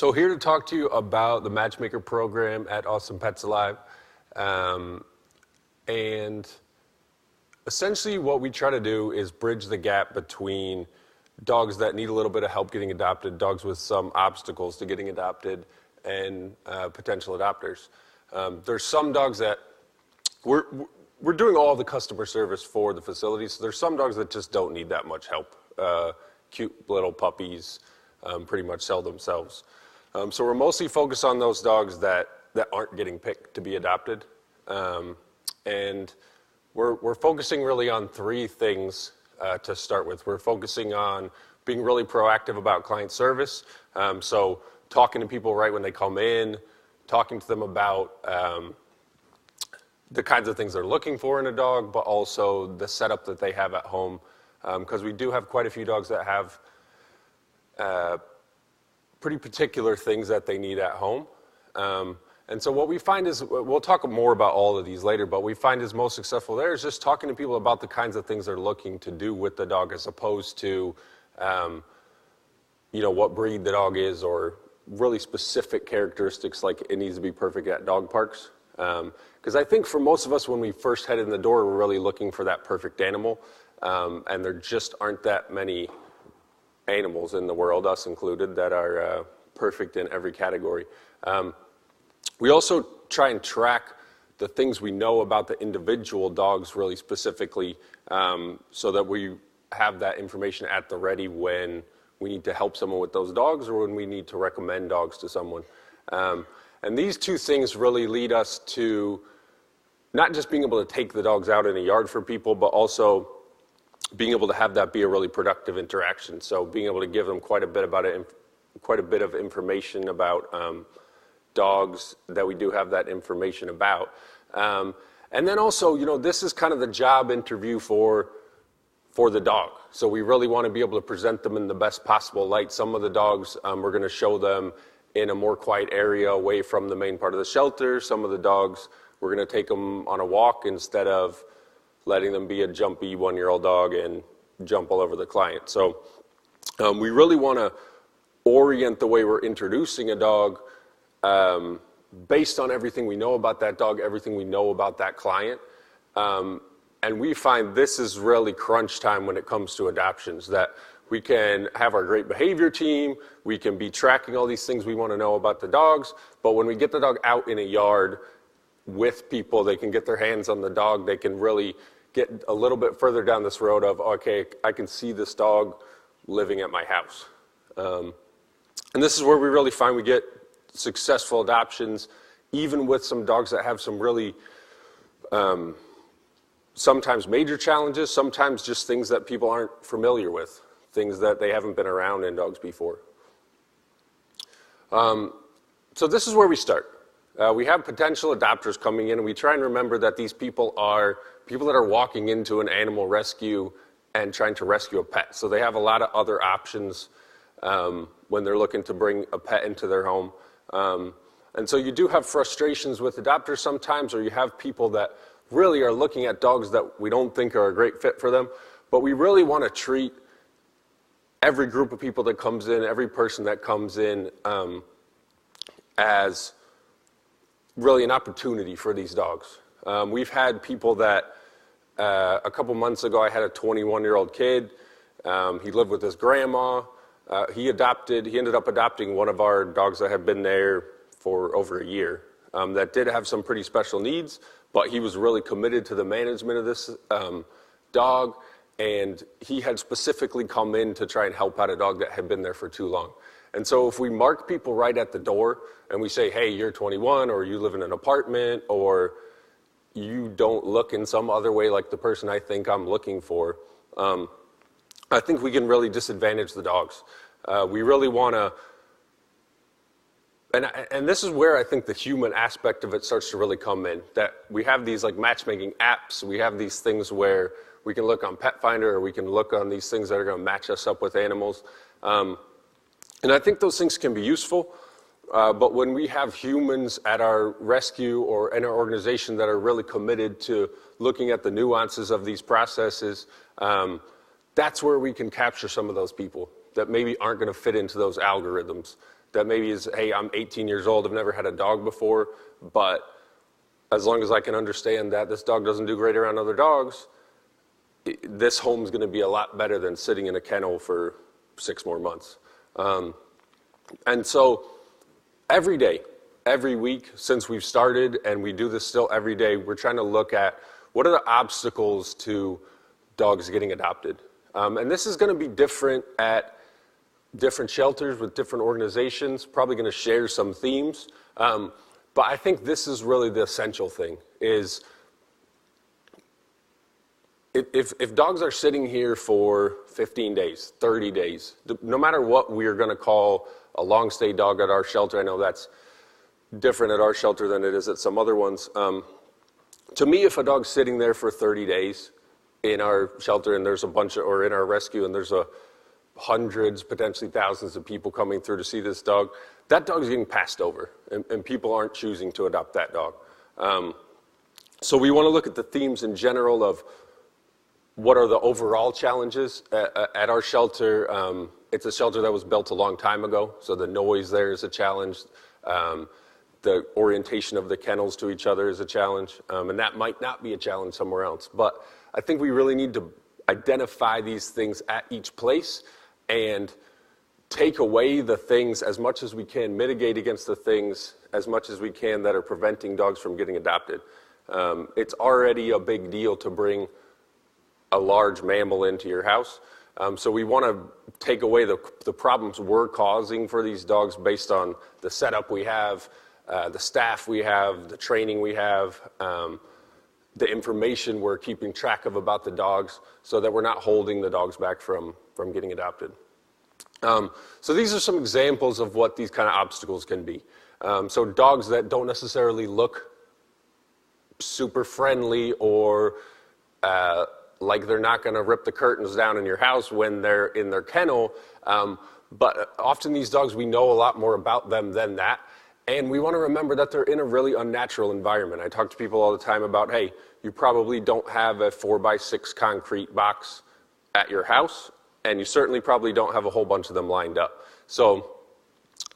So here to talk to you about the Matchmaker program at Awesome Pets Alive. And essentially what we try to do is bridge the gap between dogs that need a little bit of help getting adopted, dogs with some obstacles to getting adopted, and potential adopters. There's some dogs that we're doing all the customer service for the facility, so there's some dogs that just don't need that much help. Cute little puppies pretty much sell themselves. So we're mostly focused on those dogs that aren't getting picked to be adopted. And we're focusing really on three things to start with. We're focusing on being really proactive about client service. So talking to people right when they come in, talking to them about the kinds of things they're looking for in a dog, but also the setup that they have at home. Because we do have quite a few dogs that have pretty particular things that they need at home. And so what we find is, we'll talk more about all of these later, but we find is most successful there is just talking to people about the kinds of things they're looking to do with the dog, as opposed to, what breed the dog is, or really specific characteristics like it needs to be perfect at dog parks. Because I think for most of us, when we first head in the door, we're really looking for that perfect animal. And there just aren't that many animals in the world, us included, that are perfect in every category. We also try and track the things we know about the individual dogs really specifically, so that we have that information at the ready when we need to help someone with those dogs or when we need to recommend dogs to someone. And these two things really lead us to not just being able to take the dogs out in a yard for people, but also being able to have that be a really productive interaction. So being able to give them quite a bit of information about dogs that we do have that information about. And then also, this is kind of the job interview for the dog. So we really want to be able to present them in the best possible light. Some of the dogs, we're going to show them in a more quiet area away from the main part of the shelter. Some of the dogs, we're going to take them on a walk instead of letting them be a jumpy one-year-old dog and jump all over the client. So we really want to orient the way we're introducing a dog based on everything we know about that dog, everything we know about that client. And we find this is really crunch time when it comes to adoptions, that we can have our great behavior team, we can be tracking all these things we want to know about the dogs, but when we get the dog out in a yard with people, they can get their hands on the dog, they can really get a little bit further down this road of, okay, I can see this dog living at my house. And this is where we really find we get successful adoptions, even with some dogs that have some really sometimes major challenges, sometimes just things that people aren't familiar with, things that they haven't been around in dogs before. So this is where we start. We have potential adopters coming in, and we try and remember that these people are people that are walking into an animal rescue and trying to rescue a pet. So they have a lot of other options when they're looking to bring a pet into their home. And so you do have frustrations with adopters sometimes, or you have people that really are looking at dogs that we don't think are a great fit for them. But we really want to treat every group of people that comes in, every person that comes in, as really an opportunity for these dogs. We've had people that, a couple months ago, I had a 21-year-old kid. He lived with his grandma. He ended up adopting one of our dogs that had been there for over a year, that did have some pretty special needs, but he was really committed to the management of this dog, and he had specifically come in to try and help out a dog that had been there for too long. And so if we mark people right at the door and we say, hey, you're 21, or you live in an apartment, or you don't look in some other way like the person I think I'm looking for, I think we can really disadvantage the dogs. We really want to, and this is where I think the human aspect of it starts to really come in, that we have these like matchmaking apps, we have these things where we can look on Pet Finder, or we can look on these things that are going to match us up with animals. And I think those things can be useful, but when we have humans at our rescue or in our organization that are really committed to looking at the nuances of these processes, that's where we can capture some of those people. that maybe aren't going to fit into those algorithms. That maybe is, hey, I'm 18 years old, I've never had a dog before, but as long as I can understand that this dog doesn't do great around other dogs, this home's going to be a lot better than sitting in a kennel for 6 more months. And so every day, every week since we've started, and we do this still every day, we're trying to look at what are the obstacles to dogs getting adopted. And this is going to be different at different shelters with different organizations, probably going to share some themes. But I think this is really the essential thing, is if dogs are sitting here for 15 days, 30 days, no matter what we're going to call a long stay dog at our shelter, I know that's different at our shelter than it is at some other ones. To me, if a dog's sitting there for 30 days in our shelter and there's a bunch of, or in our rescue, and there's hundreds, potentially thousands of people coming through to see this dog, that dog's getting passed over, and people aren't choosing to adopt that dog. So we want to look at the themes in general of what are the overall challenges at our shelter. It's a shelter that was built a long time ago, so the noise there is a challenge. The orientation of the kennels to each other is a challenge, and that might not be a challenge somewhere else. But I think we really need to identify these things at each place and take away the things as much as we can, mitigate against the things as much as we can that are preventing dogs from getting adopted. It's already a big deal to bring a large mammal into your house. So we want to take away the problems we're causing for these dogs based on the setup we have, the staff we have, the training we have, the information we're keeping track of about the dogs, so that we're not holding the dogs back from getting adopted. So these are some examples of what these kind of obstacles can be. So dogs that don't necessarily look super friendly, or like they're not going to rip the curtains down in your house when they're in their kennel. But often these dogs, we know a lot more about them than that. And we want to remember that they're in a really unnatural environment. I talk to people all the time about, hey, you probably don't have a 4x6 concrete box at your house, and you certainly probably don't have a whole bunch of them lined up. So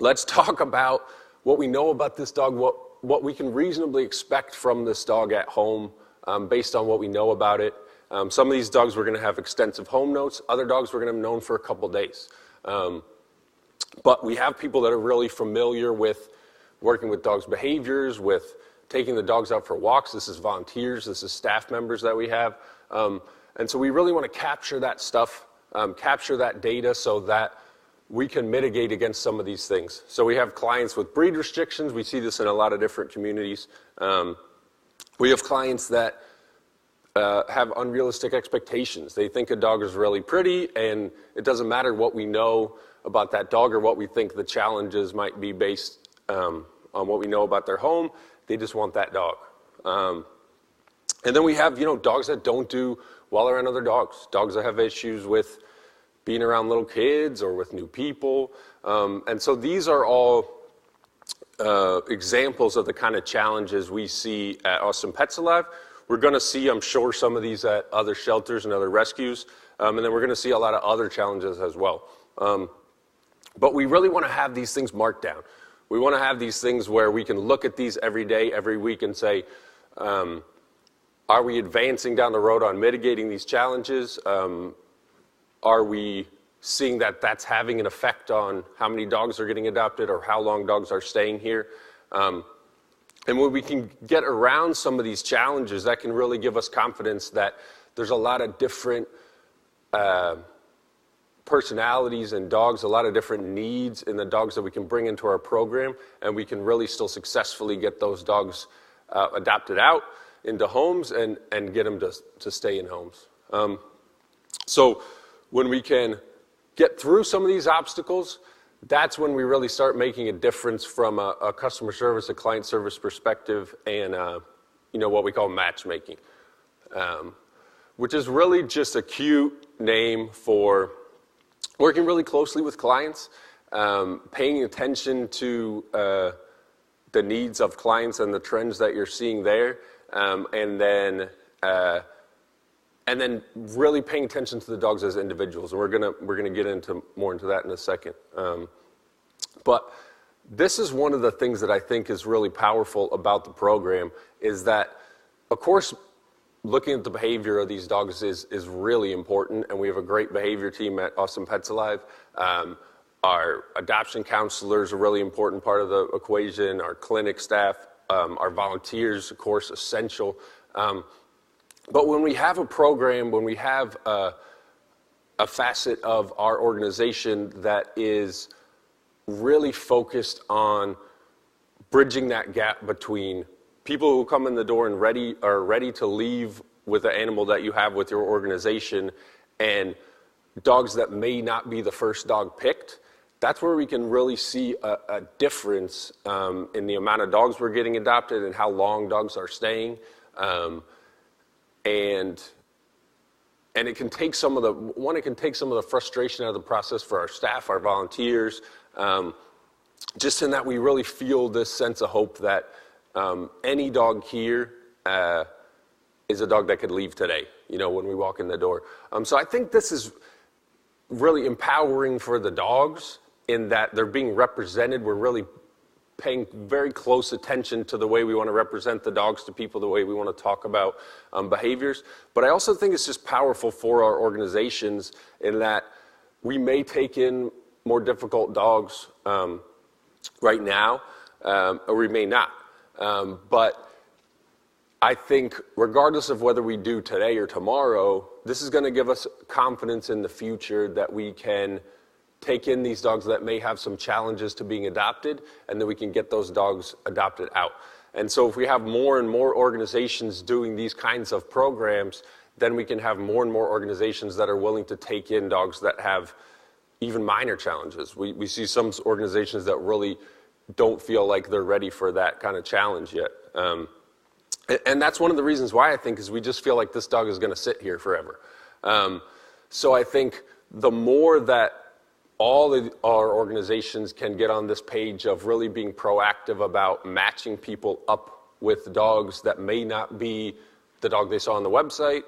let's talk about what we know about this dog, what we can reasonably expect from this dog at home based on what we know about it. Some of these dogs we're going to have extensive home notes. Other dogs we're going to have known for a couple days. But we have people that are really familiar with working with dogs' behaviors, with taking the dogs out for walks. This is volunteers. This is staff members that we have. And so we really want to capture that stuff, capture that data so that we can mitigate against some of these things. So we have clients with breed restrictions. We see this in a lot of different communities. We have clients that have unrealistic expectations. They think a dog is really pretty, and it doesn't matter what we know about that dog or what we think the challenges might be based on what we know about their home. They just want that dog. And then we have, dogs that don't do well around other dogs. Dogs that have issues with being around little kids or with new people. And so these are all examples of the kind of challenges we see at Austin Pets Alive. We're going to see, I'm sure, some of these at other shelters and other rescues. And then we're going to see a lot of other challenges as well. But we really want to have these things marked down. We want to have these things where we can look at these every day, every week, and say, are we advancing down the road on mitigating these challenges? Are we seeing that that's having an effect on how many dogs are getting adopted or how long dogs are staying here? And when we can get around some of these challenges, that can really give us confidence that there's a lot of different personalities in dogs, a lot of different needs in the dogs that we can bring into our program, and we can really still successfully get those dogs adopted out into homes and get them to stay in homes. So when we can get through some of these obstacles, that's when we really start making a difference from a customer service, a client service perspective, and what we call matchmaking, which is really just a cute name for working really closely with clients, paying attention to the needs of clients and the trends that you're seeing there, and then and then really paying attention to the dogs as individuals. And we're gonna get more into that in a second. But this is one of the things that I think is really powerful about the program is that, of course, looking at the behavior of these dogs is really important, and we have a great behavior team at Austin Pets Alive. Our adoption counselors are a really important part of the equation, our clinic staff, our volunteers, of course, essential. But when we have a program, when we have a facet of our organization that is really focused on bridging that gap between people who come in the door and are ready to leave with the animal that you have with your organization and dogs that may not be the first dog picked, that's where we can really see a difference in the amount of dogs we're getting adopted and how long dogs are staying. And it can take some of the frustration out of the process for our staff, our volunteers, just in that we really feel this sense of hope that any dog here is a dog that could leave today, when we walk in the door. So I think this is really empowering for the dogs in that they're being represented. We're really paying very close attention to the way we want to represent the dogs to people, the way we want to talk about behaviors. But I also think it's just powerful for our organizations in that we may take in more difficult dogs right now, or we may not. But I think regardless of whether we do today or tomorrow, this is going to give us confidence in the future that we can take in these dogs that may have some challenges to being adopted, and then we can get those dogs adopted out. And so if we have more and more organizations doing these kinds of programs, then we can have more and more organizations that are willing to take in dogs that have even minor challenges. We see some organizations that really don't feel like they're ready for that kind of challenge yet. And that's one of the reasons why I think is we just feel like this dog is going to sit here forever. So I think the more that all of our organizations can get on this page of really being proactive about matching people up with dogs that may not be the dog they saw on the website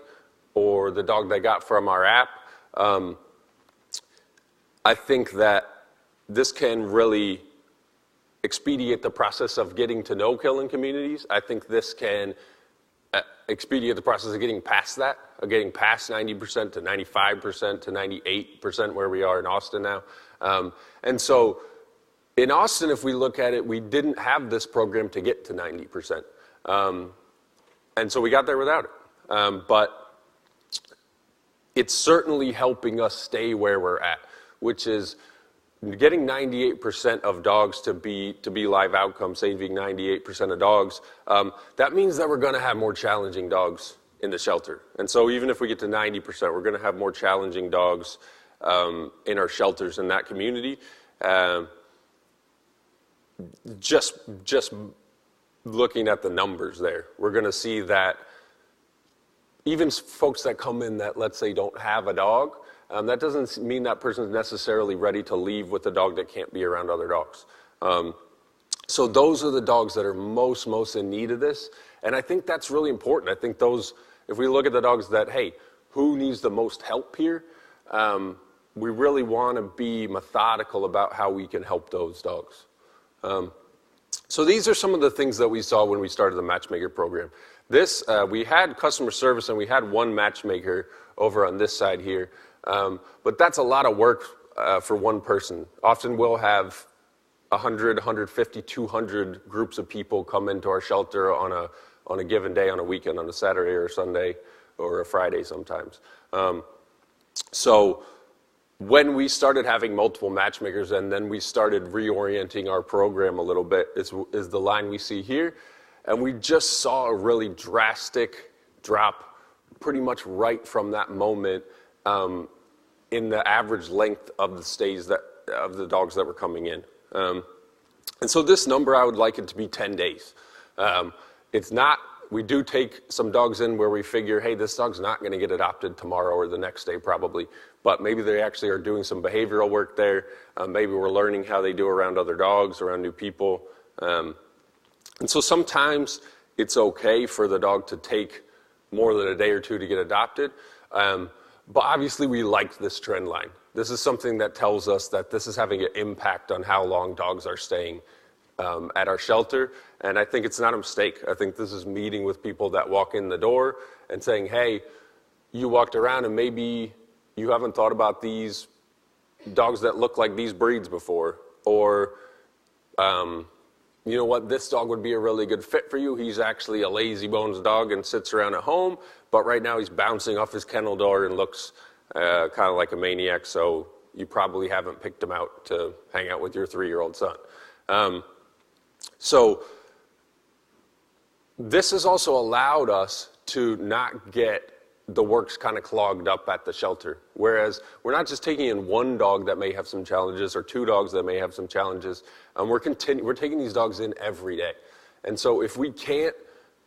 or the dog they got from our app, I think that this can really expedite the process of getting to know killing communities. I think this can expedite the process of getting past that, of getting past 90% to 95% to 98% where we are in Austin now. And so in Austin, if we look at it, we didn't have this program to get to 90%. And so we got there without it. But it's certainly helping us stay where we're at, which is getting 98% of dogs to be live outcome, saving 98% of dogs. That means that we're going to have more challenging dogs in the shelter. And so even if we get to 90%, we're going to have more challenging dogs in our shelters in that community. Just looking at the numbers there, we're going to see that even folks that come in that, let's say, don't have a dog, that doesn't mean that person's necessarily ready to leave with a dog that can't be around other dogs. So those are the dogs that are most in need of this. And I think that's really important. I think those, if we look at the dogs that, hey, who needs the most help here? We really want to be methodical about how we can help those dogs. So these are some of the things that we saw when we started the Matchmaker program. This, we had customer service and we had one matchmaker over on this side here. But that's a lot of work for one person. Often we'll have 100, 150, 200 groups of people come into our shelter on a given day, on a weekend, on a Saturday or a Sunday or a Friday sometimes. So when we started having multiple matchmakers and then we started reorienting our program a little bit is the line we see here. And we just saw a really drastic drop pretty much right from that moment in the average length of the stays of the dogs that were coming in. And so this number, I would like it to be 10 days. It's not, we do take some dogs in where we figure, hey, this dog's not going to get adopted tomorrow or the next day probably, but maybe they actually are doing some behavioral work there. Maybe we're learning how they do around other dogs, around new people. And so sometimes it's okay for the dog to take more than a day or two to get adopted. But obviously we liked this trend line. This is something that tells us that this is having an impact on how long dogs are staying at our shelter. And I think it's not a mistake. I think this is meeting with people that walk in the door and saying, hey, you walked around and maybe you haven't thought about these dogs that look like these breeds before. Or, you know what, this dog would be a really good fit for you. He's actually a lazy bones dog and sits around at home, but right now he's bouncing off his kennel door and looks kind of like a maniac, so you probably haven't picked him out to hang out with your 3-year-old son. So this has also allowed us to not get the works kind of clogged up at the shelter. Whereas we're not just taking in one dog that may have some challenges or 2 dogs that may have some challenges. We're taking these dogs in every day. And so if we can't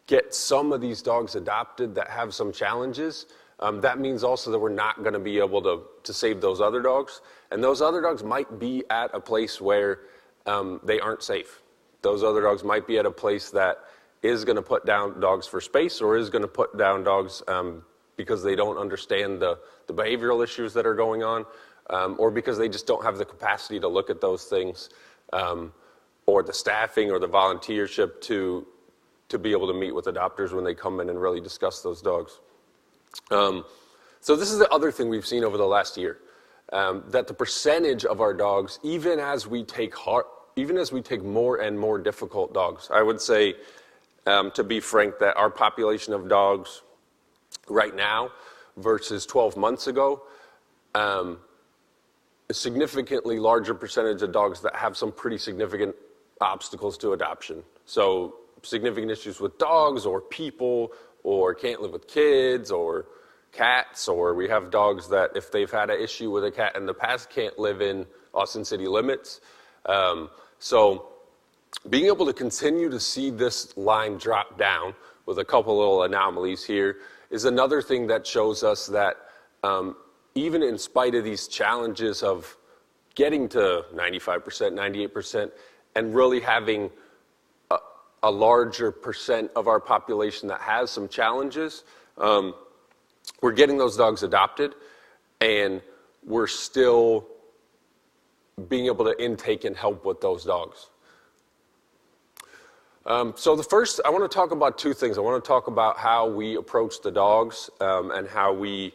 get some of these dogs adopted that have some challenges, that means also that we're not going to be able to save those other dogs. And those other dogs might be at a place where they aren't safe. Those other dogs might be at a place that is going to put down dogs for space or is going to put down dogs because they don't understand the behavioral issues that are going on, or because they just don't have the capacity to look at those things, or the staffing or the volunteership to be able to meet with adopters when they come in and really discuss those dogs. So this is the other thing we've seen over the last year, that the percentage of our dogs, even as we take more and more difficult dogs, I would say, to be frank, that our population of dogs right now versus 12 months ago, a significantly larger percentage of dogs that have some pretty significant obstacles to adoption. So significant issues with dogs or people, or can't live with kids or cats, or we have dogs that if they've had an issue with a cat in the past can't live in Austin city limits. So being able to continue to see this line drop down with a couple little anomalies here is another thing that shows us that even in spite of these challenges of getting to 95%, 98%, and really having a larger percent of our population that has some challenges, we're getting those dogs adopted, and we're still being able to intake and help with those dogs. So the first, I want to talk about 2 things. I want to talk about how we approach the dogs and how we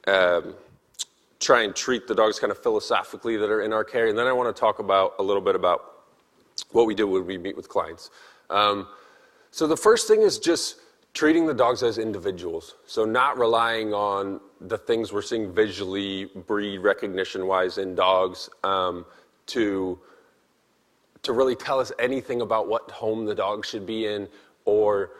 try and treat the dogs kind of philosophically that are in our care. And then I want to talk about a little bit about what we do when we meet with clients. So the first thing is just treating the dogs as individuals. So not relying on the things we're seeing visually, breed recognition-wise in dogs to really tell us anything about what home the dog should be in or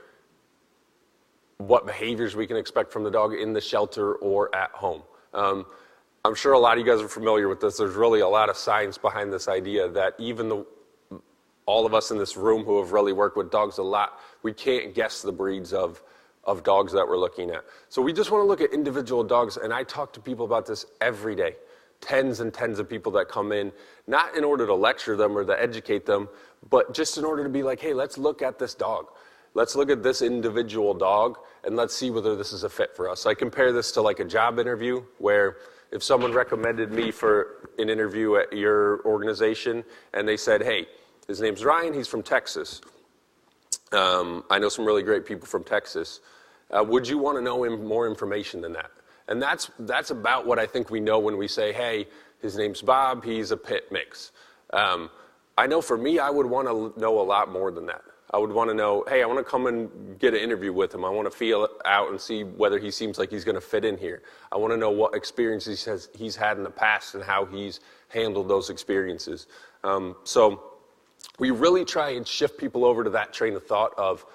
what behaviors we can expect from the dog in the shelter or at home. I'm sure a lot of you guys are familiar with this. There's really a lot of science behind this idea that even all of us in this room who have really worked with dogs a lot, we can't guess the breeds of dogs that we're looking at. So we just want to look at individual dogs, and I talk to people about this every day. Tens and tens of people that come in, not in order to lecture them or to educate them, but just in order to be like, hey, let's look at this dog. Let's look at this individual dog, and let's see whether this is a fit for us. I compare this to like a job interview, where if someone recommended me for an interview at your organization, and they said, hey, his name's Ryan, he's from Texas. I know some really great people from Texas. Would you want to know more information than that? And that's about what I think we know when we say, hey, his name's Bob, he's a pit mix. I know for me, I would want to know a lot more than that. I would want to know, hey, I want to come and get an interview with him. I want to feel it out and see whether he seems like he's going to fit in here. I want to know what experiences he's had in the past and how he's handled those experiences. So we really try and shift people over to that train of thought of,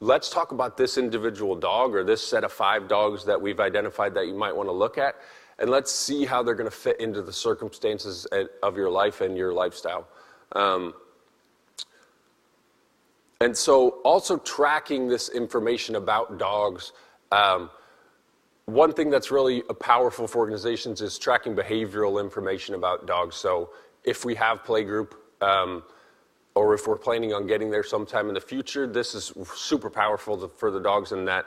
let's talk about this individual dog or this set of 5 dogs that we've identified that you might want to look at, and let's see how they're going to fit into the circumstances of your life and your lifestyle. And so also tracking this information about dogs, one thing that's really powerful for organizations is tracking behavioral information about dogs. So if we have playgroup, or if we're planning on getting there sometime in the future, this is super powerful for the dogs in that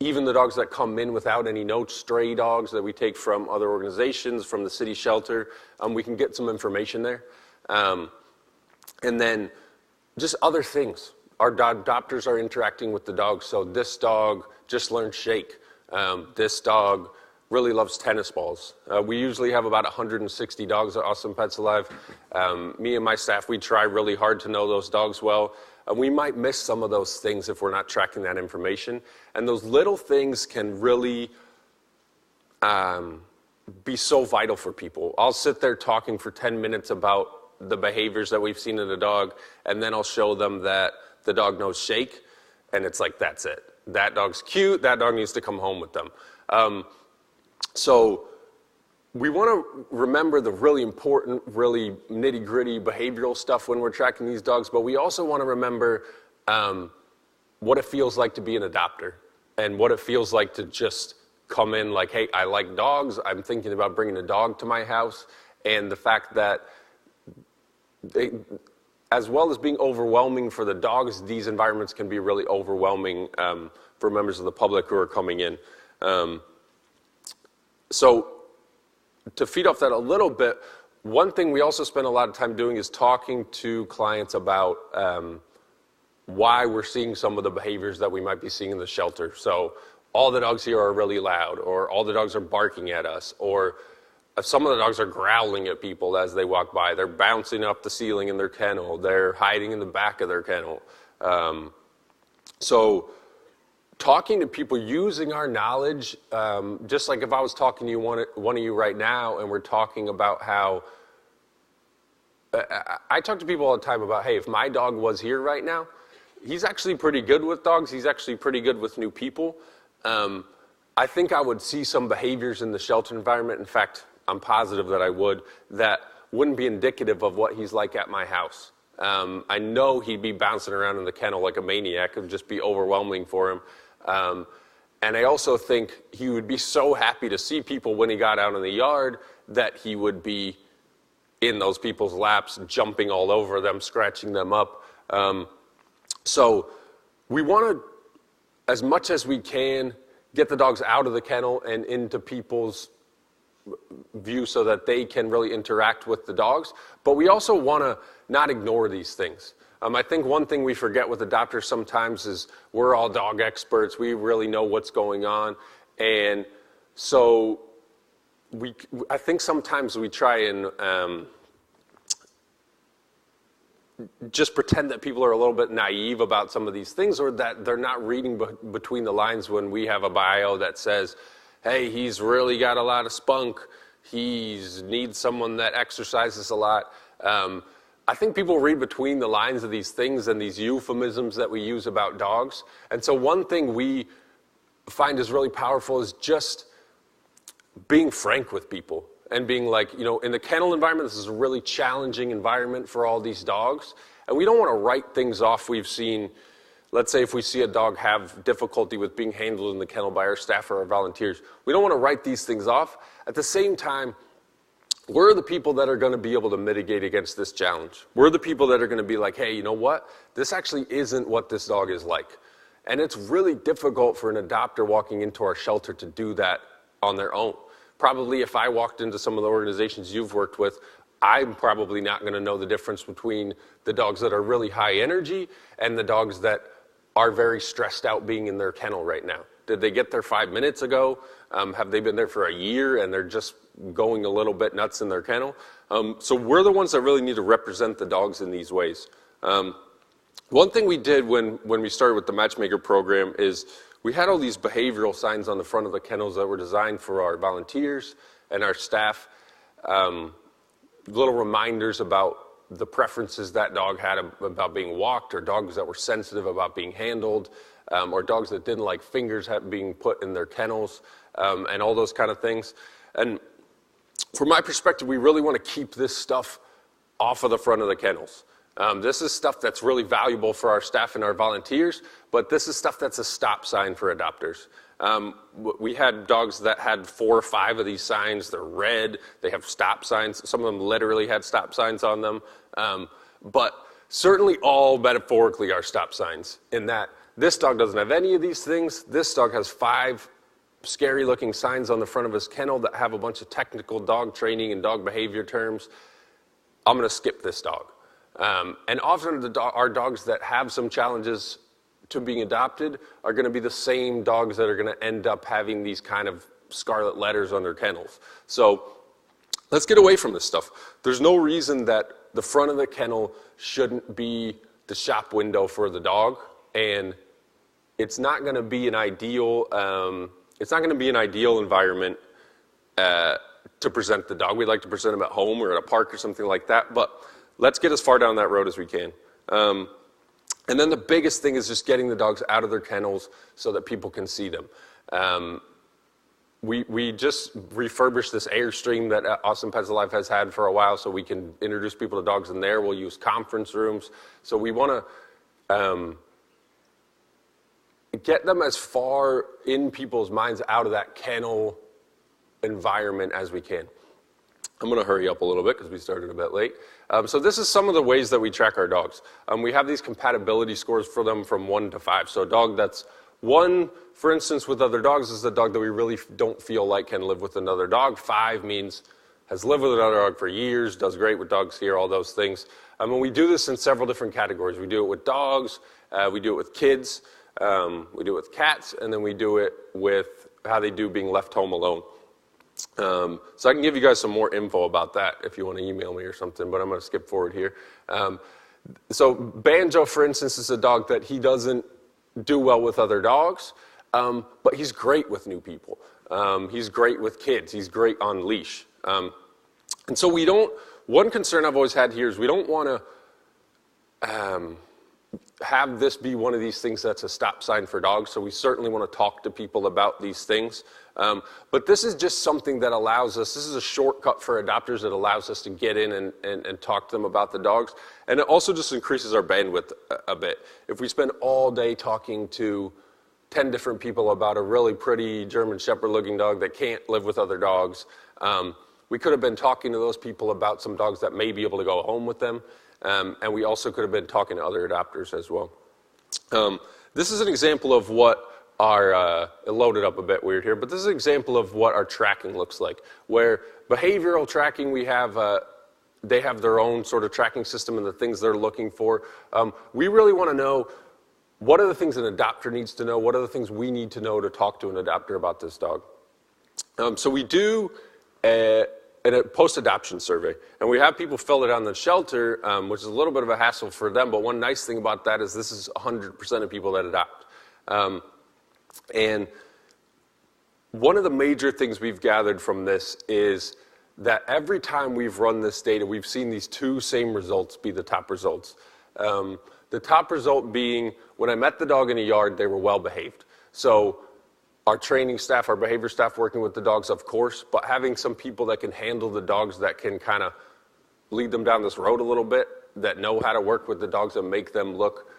even the dogs that come in without any notes, stray dogs that we take from other organizations, from the city shelter, we can get some information there. And then just other things. Our adopters are interacting with the dog. So this dog just learned shake. This dog really loves tennis balls. We usually have about 160 dogs at Awesome Pets Alive. Me and my staff, we try really hard to know those dogs well. We might miss some of those things if we're not tracking that information. And those little things can really be so vital for people. I'll sit there talking for 10 minutes about the behaviors that we've seen in a dog, and then I'll show them that the dog knows shake, and it's like, that's it. That dog's cute. That dog needs to come home with them. So we want to remember the really important, really nitty-gritty behavioral stuff when we're tracking these dogs, but we also want to remember what it feels like to be an adopter and what it feels like to just come in like, hey, I like dogs. I'm thinking about bringing a dog to my house, and the fact that as well as being overwhelming for the dogs, these environments can be really overwhelming for members of the public who are coming in. So to feed off that a little bit, one thing we also spend a lot of time doing is talking to clients about why we're seeing some of the behaviors that we might be seeing in the shelter. So all the dogs here are really loud, or all the dogs are barking at us, or some of the dogs are growling at people as they walk by. They're bouncing up the ceiling in their kennel. They're hiding in the back of their kennel. So talking to people using our knowledge, just like if I was talking to you, one of you right now, and we're talking about how, I talk to people all the time about, hey, if my dog was here right now, he's actually pretty good with dogs. He's actually pretty good with new people. I think I would see some behaviors in the shelter environment. In fact, I'm positive that I would, that wouldn't be indicative of what he's like at my house. I know he'd be bouncing around in the kennel like a maniac. It would just be overwhelming for him. And I also think he would be so happy to see people when he got out in the yard that he would be in those people's laps, jumping all over them, scratching them up. So we want to, as much as we can, get the dogs out of the kennel and into people's view so that they can really interact with the dogs. But we also want to not ignore these things. I think one thing we forget with adopters sometimes is we're all dog experts. We really know what's going on. And so I think sometimes we try and just pretend that people are a little bit naive about some of these things, or that they're not reading between the lines when we have a bio that says, hey, he's really got a lot of spunk. He needs someone that exercises a lot. I think people read between the lines of these things and these euphemisms that we use about dogs. And so one thing we find is really powerful is just being frank with people and being like, you know, in the kennel environment, this is a really challenging environment for all these dogs. And we don't want to write things off we've seen. Let's say if we see a dog have difficulty with being handled in the kennel by our staff or our volunteers, we don't want to write these things off. At the same time, we're the people that are going to be able to mitigate against this challenge. We're the people that are going to be like, hey, you know what? This actually isn't what this dog is like. And it's really difficult for an adopter walking into our shelter to do that on their own. Probably if I walked into some of the organizations you've worked with, I'm probably not going to know the difference between the dogs that are really high energy and the dogs that are very stressed out being in their kennel right now. Did they get there 5 minutes ago? Have they been there for a year and they're just going a little bit nuts in their kennel? So we're the ones that really need to represent the dogs in these ways. One thing we did when we started with the Matchmaker program is we had all these behavioral signs on the front of the kennels that were designed for our volunteers and our staff. Little reminders about the preferences that dog had about being walked, or dogs that were sensitive about being handled, or dogs that didn't like fingers being put in their kennels, and all those kind of things. And from my perspective, we really want to keep this stuff off of the front of the kennels. This is stuff that's really valuable for our staff and our volunteers, but this is stuff that's a stop sign for adopters. We had dogs that had 4 or 5 of these signs. They're red. They have stop signs. Some of them literally had stop signs on them. But certainly all metaphorically are stop signs in that This dog doesn't have any of these things. This dog has 5 scary looking signs on the front of his kennel that have a bunch of technical dog training and dog behavior terms. I'm going to skip this dog. And often our dogs that have some challenges to being adopted are going to be the same dogs that are going to end up having these kind of scarlet letters on their kennels. So let's get away from this stuff. There's no reason that the front of the kennel shouldn't be the shop window for the dog, and it's not going to be an ideal. It's not going to be an ideal environment to present the dog. We'd like to present him at home or at a park or something like that, but let's get as far down that road as we can. And then the biggest thing is just getting the dogs out of their kennels so that people can see them. We just refurbished this Airstream that Awesome Pets Alive has had for a while so we can introduce people to dogs in there. We'll use conference rooms. So we want to get them as far in people's minds out of that kennel environment as we can. I'm going to hurry up a little bit because we started a bit late. So this is some of the ways that we track our dogs. We have these compatibility scores for them from 1 to 5. So a dog that's 1, for instance, with other dogs is the dog that we really don't feel like can live with another dog. 5 means has lived with another dog for years, does great with dogs here, all those things. And we do this in several different categories. We do it with dogs, we do it with kids, we do it with cats, and then we do it with how they do being left home alone. So I can give you guys some more info about that if you want to email me or something, but I'm going to skip forward here. So Banjo, for instance, is a dog that he doesn't do well with other dogs, but he's great with new people. He's great with kids. He's great on leash. And so one concern I've always had here is we don't want to have this be one of these things that's a stop sign for dogs, so we certainly want to talk to people about these things. But this is just something that allows us, this is a shortcut for adopters that allows us to get in and talk to them about the dogs. And it also just increases our bandwidth a bit. If we spend all day talking to 10 different people about a really pretty German Shepherd looking dog that can't live with other dogs, we could have been talking to those people about some dogs that may be able to go home with them. And we also could have been talking to other adopters as well. This is an example of what our, it loaded up a bit weird here, but this is an example of what our tracking looks like. Where behavioral tracking, we have, they have their own sort of tracking system and the things they're looking for. We really want to know what are the things an adopter needs to know, what are the things we need to know to talk to an adopter about this dog. So we do a post-adoption survey, and we have people fill it on the shelter, which is a little bit of a hassle for them, but one nice thing about that is this is 100% of people that adopt. And one of the major things we've gathered from this is that every time we've run this data, we've seen these 2 same results be the top results. The top result being, when I met the dog in a yard, they were well behaved. So our training staff, our behavior staff working with the dogs, of course, but having some people that can handle the dogs that can kind of lead them down this road a little bit, that know how to work with the dogs and make them look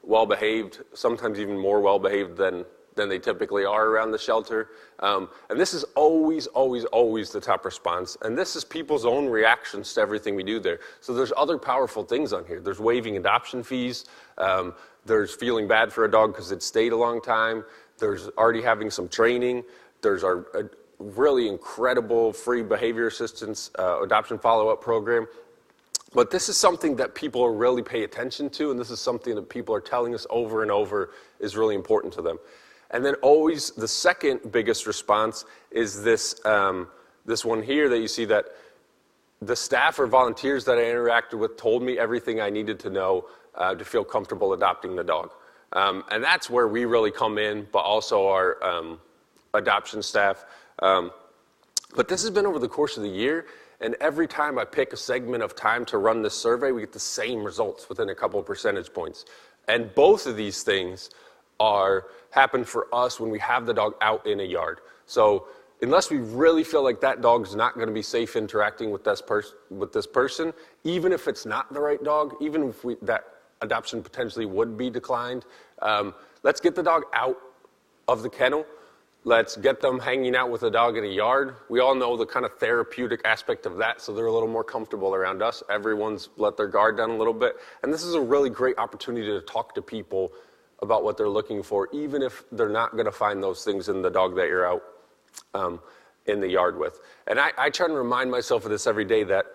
well behaved, sometimes even more well behaved than they typically are around the shelter. And this is always, always, always the top response. And this is people's own reactions to everything we do there. So there's other powerful things on here. There's waiving adoption fees. There's feeling bad for a dog because it stayed a long time. There's already having some training. There's our really incredible free behavior assistance adoption follow-up program. But this is something that people really pay attention to, and this is something that people are telling us over and over is really important to them. And then always the second biggest response is this, this one here that you see, that the staff or volunteers that I interacted with told me everything I needed to know to feel comfortable adopting the dog. And that's where we really come in, but also our adoption staff. But this has been over the course of the year, and every time I pick a segment of time to run this survey, we get the same results within a couple of percentage points. And both of these things happen for us when we have the dog out in a yard. So unless we really feel like that dog's not going to be safe interacting with this person, even if it's not the right dog, even if that adoption potentially would be declined, let's get the dog out of the kennel. Let's get them hanging out with a dog in a yard. We all know the kind of therapeutic aspect of that, so they're a little more comfortable around us. Everyone's let their guard down a little bit. And this is a really great opportunity to talk to people about what they're looking for, even if they're not going to find those things in the dog that you're out in the yard with. And I try to remind myself of this every day, that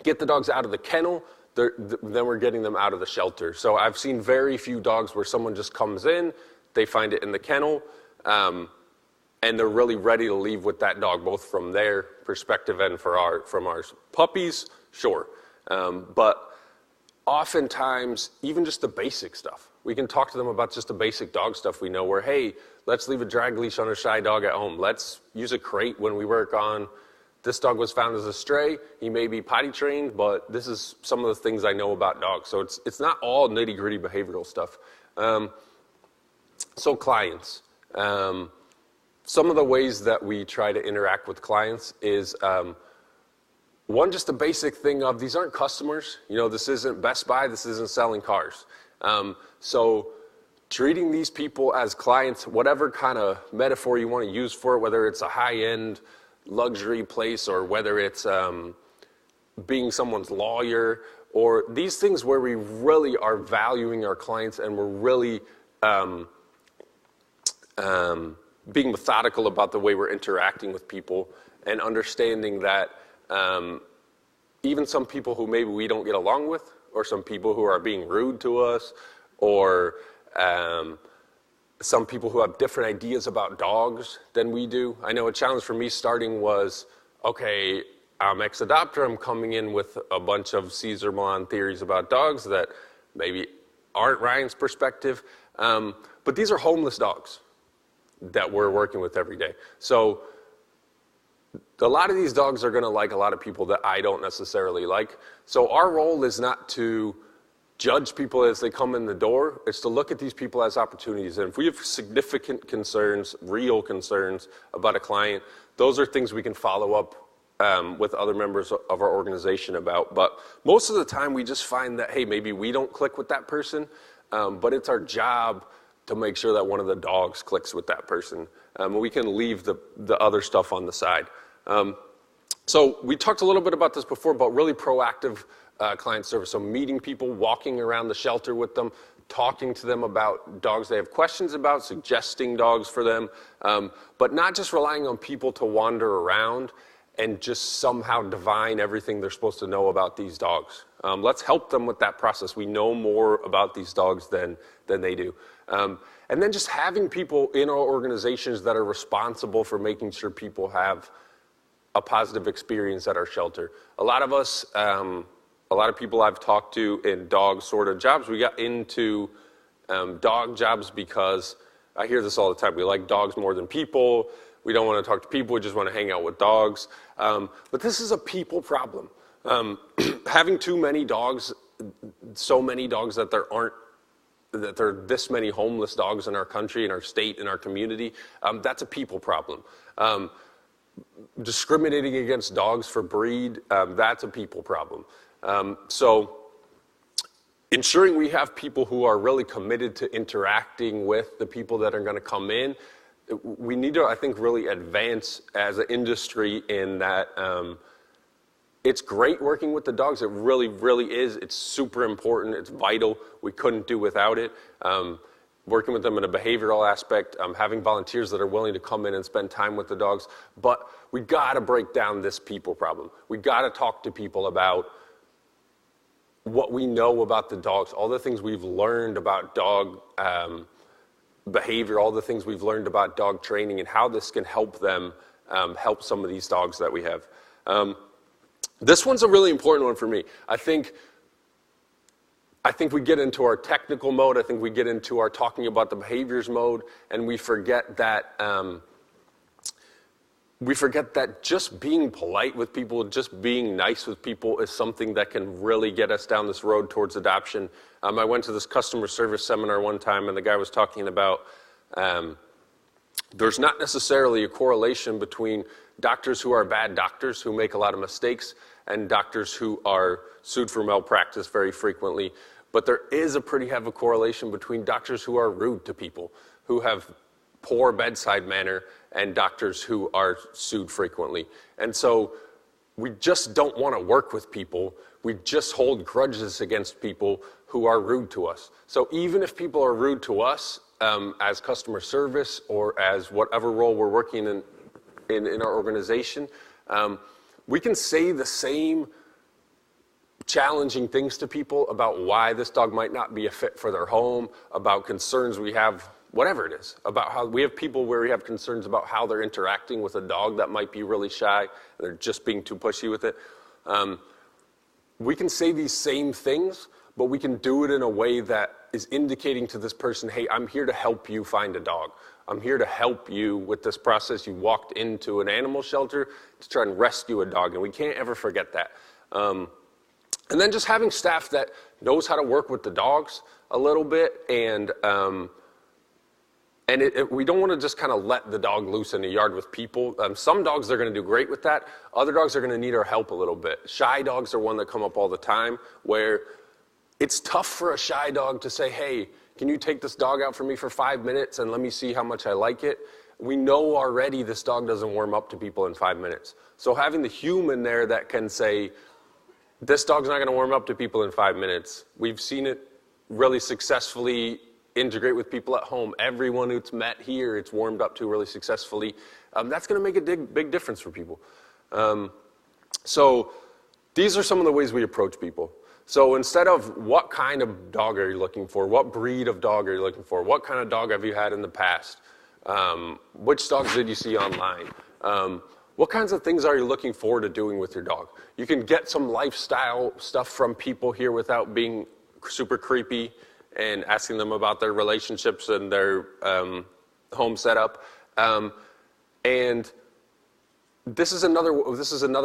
get the dogs out of the kennel, then we're getting them out of the shelter. So I've seen very few dogs where someone just comes in, they find it in the kennel, and they're really ready to leave with that dog, both from their perspective and from our puppies, sure. But oftentimes, even just the basic stuff, we can talk to them about just the basic dog stuff we know, where, hey, let's leave a drag leash on a shy dog at home. Let's use a crate when we work on, this dog was found as a stray. He may be potty trained, but this is some of the things I know about dogs. So it's not all nitty gritty behavioral stuff. So clients, some of the ways that we try to interact with clients is, one, just the basic thing of, these aren't customers. You know, this isn't Best Buy, this isn't selling cars. So treating these people as clients, whatever kind of metaphor you want to use for it, whether it's a high-end luxury place or whether it's being someone's lawyer, or these things where we really are valuing our clients and we're really being methodical about the way we're interacting with people, and understanding that even some people who maybe we don't get along with, or some people who are being rude to us, or some people who have different ideas about dogs than we do. I know a challenge for me starting was, okay, I'm ex-adopter, I'm coming in with a bunch of Cesar Millan theories about dogs that maybe aren't Ryan's perspective, but these are homeless dogs that we're working with every day. So a lot of these dogs are going to like a lot of people that I don't necessarily like. So our role is not to judge people as they come in the door. It's to look at these people as opportunities. And if we have significant concerns, real concerns about a client, those are things we can follow up with other members of our organization about. But most of the time we just find that, hey, maybe we don't click with that person, but it's our job to make sure that one of the dogs clicks with that person. We can leave the other stuff on the side. So we talked a little bit about this before, but really proactive client service. So meeting people, walking around the shelter with them, talking to them about dogs they have questions about, suggesting dogs for them, but not just relying on people to wander around and just somehow divine everything they're supposed to know about these dogs. Let's help them with that process. We know more about these dogs than they do. And then just having people in our organizations that are responsible for making sure people have a positive experience at our shelter. A lot of us, a lot of people I've talked to in dog sort of jobs, we got into dog jobs because I hear this all the time. We like dogs more than people. We don't want to talk to people. We just want to hang out with dogs. But this is a people problem. Having too many dogs, so many dogs that there are this many homeless dogs in our country, in our state, in our community, that's a people problem. Discriminating against dogs for breed, that's a people problem. So ensuring we have people who are really committed to interacting with the people that are going to come in, we need to, I think, really advance as an industry in that it's great working with the dogs. It really, really is. It's super important. It's vital. We couldn't do without it. Working with them in a behavioral aspect, having volunteers that are willing to come in and spend time with the dogs. But we got to break down this people problem. We got to talk to people about what we know about the dogs, all the things we've learned about dog behavior, all the things we've learned about dog training, and how this can help them help some of these dogs that we have. This one's a really important one for me. I think we get into our technical mode. I think we get into our talking about the behaviors mode, and we forget that just being polite with people, just being nice with people is something that can really get us down this road towards adoption. I went to this customer service seminar one time, and the guy was talking about there's not necessarily a correlation between doctors who are bad doctors, who make a lot of mistakes, and doctors who are sued for malpractice very frequently. But there is a pretty heavy correlation between doctors who are rude to people, who have poor bedside manner, and doctors who are sued frequently. And so we just don't want to work with people. We just hold grudges against people who are rude to us. So even if people are rude to us as customer service or as whatever role we're working in our organization, we can say the same challenging things to people about why this dog might not be a fit for their home, about concerns we have, whatever it is, about how we have people where we have concerns about how they're interacting with a dog that might be really shy, and they're just being too pushy with it. We can say these same things, but we can do it in a way that is indicating to this person, hey, I'm here to help you find a dog. I'm here to help you with this process. You walked into an animal shelter to try and rescue a dog, and we can't ever forget that. And then just having staff that knows how to work with the dogs a little bit, and we don't want to just kind of let the dog loose in the yard with people. Some dogs, they're going to do great with that. Other dogs are going to need our help a little bit. Shy dogs are one that come up all the time, where it's tough for a shy dog to say, hey, can you take this dog out for me for 5 minutes and let me see how much I like it? We know already this dog doesn't warm up to people in 5 minutes. So having the human there that can say, this dog's not going to warm up to people in 5 minutes. We've seen it really successfully integrate with people at home. Everyone who's met here, it's warmed up to really successfully. That's going to make a big difference for people. So these are some of the ways we approach people. So instead of what kind of dog are you looking for, what breed of dog are you looking for, what kind of dog have you had in the past, which dogs did you see online, what kinds of things are you looking forward to doing with your dog? You can get some lifestyle stuff from people here without being super creepy and asking them about their relationships and their home setup. And this is another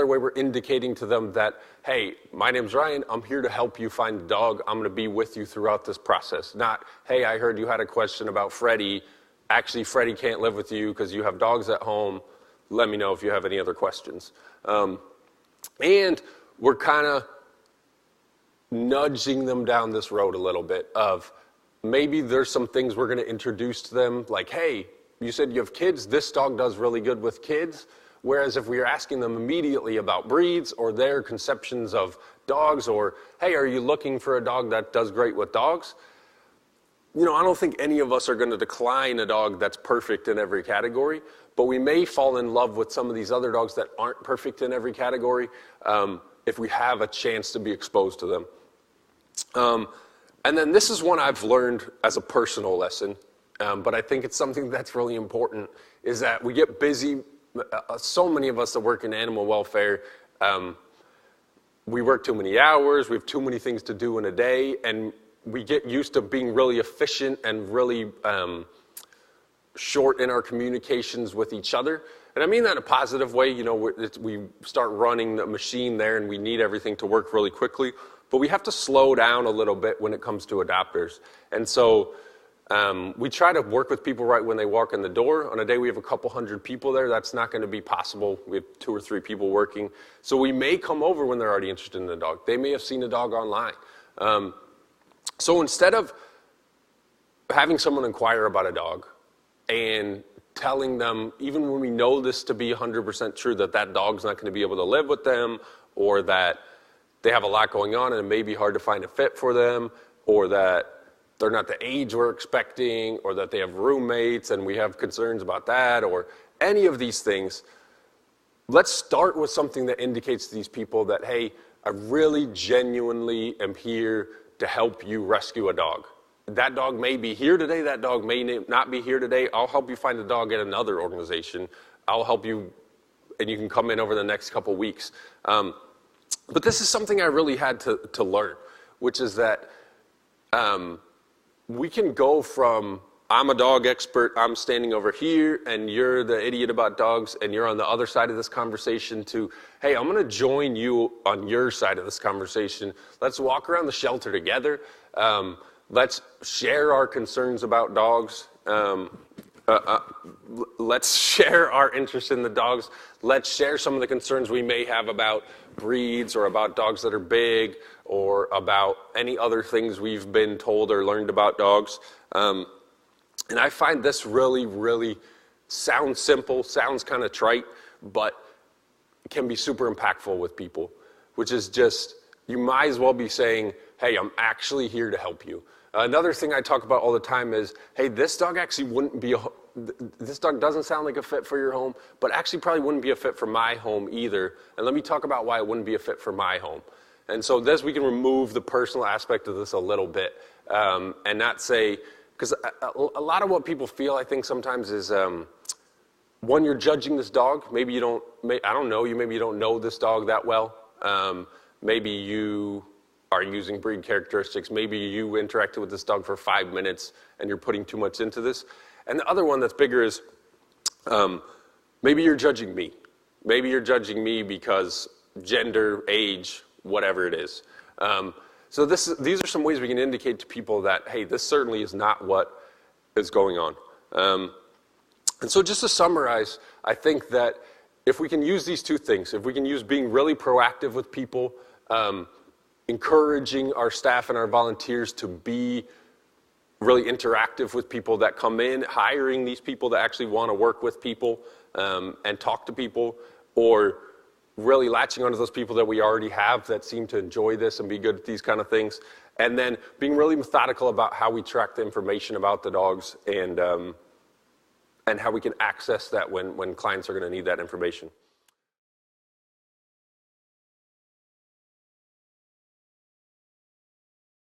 way we're indicating to them that, hey, my name's Ryan. I'm here to help you find a dog. I'm going to be with you throughout this process. Not, hey, I heard you had a question about Freddie. Actually, Freddie can't live with you because you have dogs at home. Let me know if you have any other questions. And we're kind of nudging them down this road a little bit of maybe there's some things we're going to introduce to them, like, hey, you said you have kids. This dog does really good with kids. Whereas if we are asking them immediately about breeds or their conceptions of dogs, or, hey, are you looking for a dog that does great with dogs? You know, I don't think any of us are going to decline a dog that's perfect in every category, but we may fall in love with some of these other dogs that aren't perfect in every category if we have a chance to be exposed to them. And then this is one I've learned as a personal lesson, but I think it's something that's really important, is that we get busy. So many of us that work in animal welfare, we work too many hours, we have too many things to do in a day, and we get used to being really efficient and really short in our communications with each other. And I mean that in a positive way. You know, we start running the machine there and we need everything to work really quickly, but we have to slow down a little bit when it comes to adopters. And so we try to work with people right when they walk in the door. On a day we have a couple hundred people there, that's not going to be possible. We have 2 or 3 people working. So we may come over when they're already interested in the dog. They may have seen a dog online. So instead of having someone inquire about a dog and telling them, even when we know this to be 100% true, that that dog's not going to be able to live with them, or that they have a lot going on and it may be hard to find a fit for them, or that they're not the age we're expecting, or that they have roommates and we have concerns about that, or any of these things, let's start with something that indicates to these people that, hey, I really genuinely am here to help you rescue a dog. That dog may be here today, that dog may not be here today. I'll help you find a dog at another organization. I'll help you, and you can come in over the next couple weeks. But this is something I really had to learn, which is that we can go from, I'm a dog expert, I'm standing over here, and you're the idiot about dogs, and you're on the other side of this conversation, to, hey, I'm going to join you on your side of this conversation. Let's walk around the shelter together. Let's share our concerns about dogs. Let's share our interest in the dogs. Let's share some of the concerns we may have about breeds, or about dogs that are big, or about any other things we've been told or learned about dogs. And I find this really, really sounds simple, sounds kind of trite, but can be super impactful with people, which is just, you might as well be saying, hey, I'm actually here to help you. Another thing I talk about all the time is, hey, this dog actually wouldn't be this dog doesn't sound like a fit for your home, but actually probably wouldn't be a fit for my home either. And let me talk about why it wouldn't be a fit for my home. And so we can remove the personal aspect of this a little bit, and not say, because a lot of what people feel, I think sometimes is, when you're judging this dog, maybe you don't, I don't know you, maybe you don't know this dog that well. Maybe you are using breed characteristics. Maybe you interacted with this dog for 5 minutes and you're putting too much into this. And the other one that's bigger is, maybe you're judging me. Maybe you're judging me because gender, age, whatever it is. So these are some ways we can indicate to people that, hey, this certainly is not what is going on. And so just to summarize, I think that if we can use these two things, if we can use being really proactive with people, encouraging our staff and our volunteers to be really interactive with people that come in, hiring these people that actually want to work with people and talk to people, or really latching onto those people that we already have that seem to enjoy this and be good at these kind of things, and then being really methodical about how we track the information about the dogs and how we can access that when clients are going to need that information.